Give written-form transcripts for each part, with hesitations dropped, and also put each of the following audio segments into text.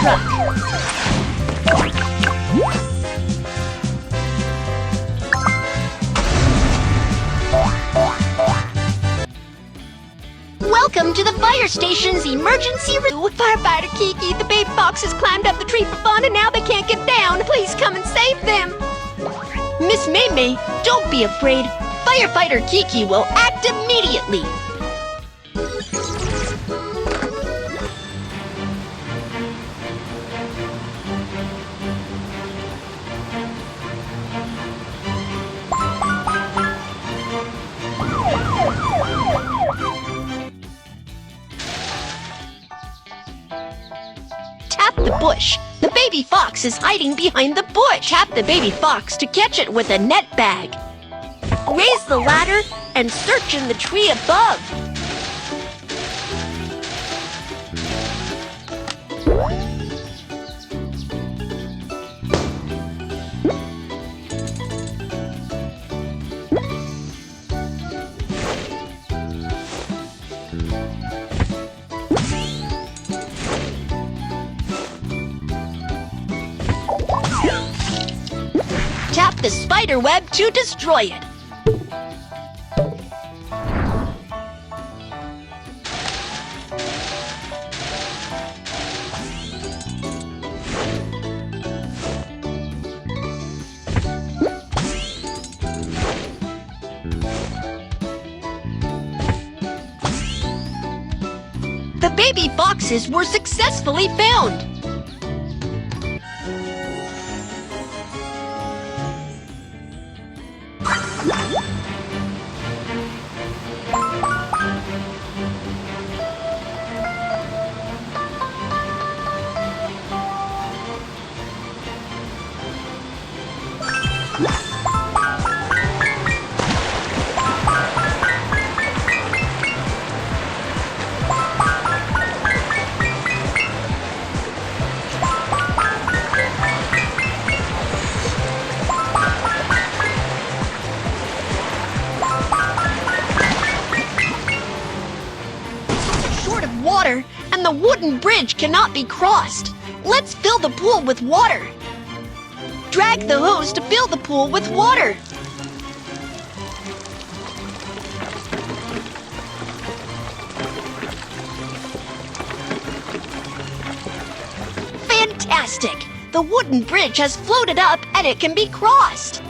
truck. Welcome to the fire station's emergency room. Firefighter Kiki, the baby foxes climbed up the tree for fun and now they can't get down. Please come and save them. Miss Maymay, don't be afraid. Firefighter Kiki will act immediately. Tap the bush. The baby fox is hiding behind the bush. Tap the baby fox to catch it with a net bag. Raise the ladder and search in the tree above. Tap the spider web to destroy it. The baby foxes were successfully found. Water, and the wooden bridge cannot be crossed. Let's fill the pool with water. Drag the hose to fill the pool with water. Fantastic! The wooden bridge has floated up and it can be crossed.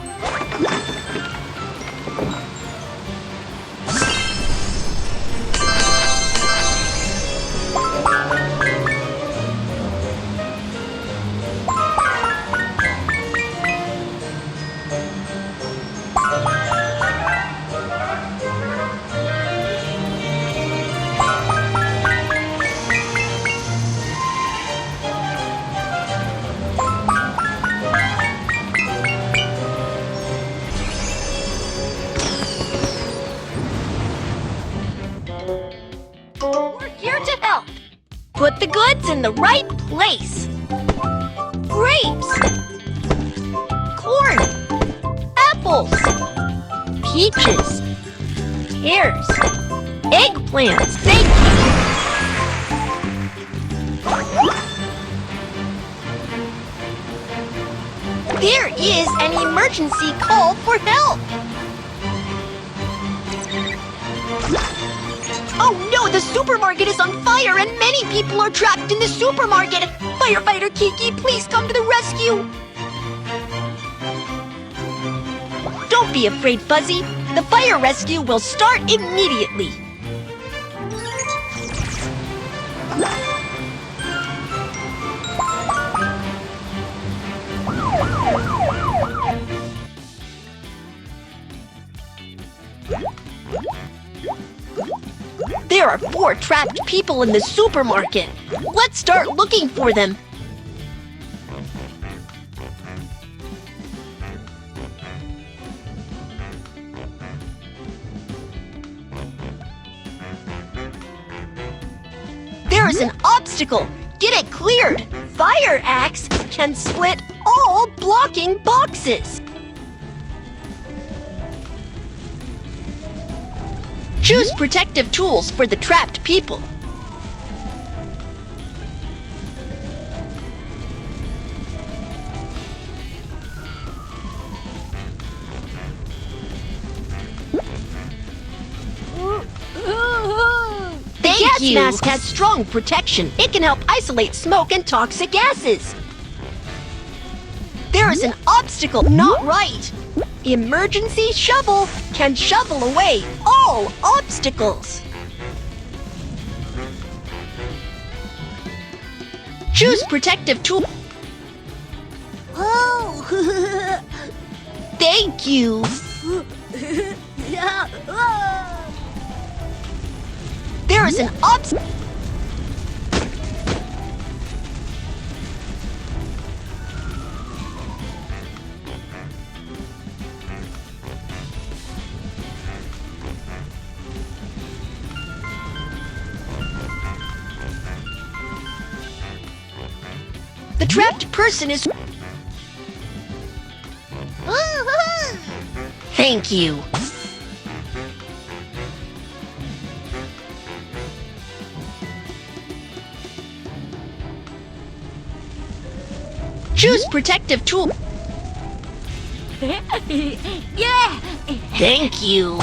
We're here to help. Put the goods in the right place. Grapes, corn, apples, peaches, pears, eggplants. Thank you. There is an emergency call for help. Oh no, the supermarket is on fire and many people are trapped in the supermarket. Firefighter Kiki, please come to the rescue. Don't be afraid, Fuzzy. The fire rescue will start immediately. There are 4 trapped people in the supermarket. Let's start looking for them. There is an obstacle. Get it cleared. Fire axe can split all blocking boxes. Choose protective tools for the trapped people. This mask has strong protection. It can help isolate smoke and toxic gases. There is an obstacle not right. Emergency shovel can shovel away all obstacles. Choose protective tool. Oh. Thank you. There is an obstacle. The trapped person is... Thank you. Choose protective tool. Yeah. Thank you.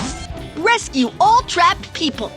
Rescue all trapped people.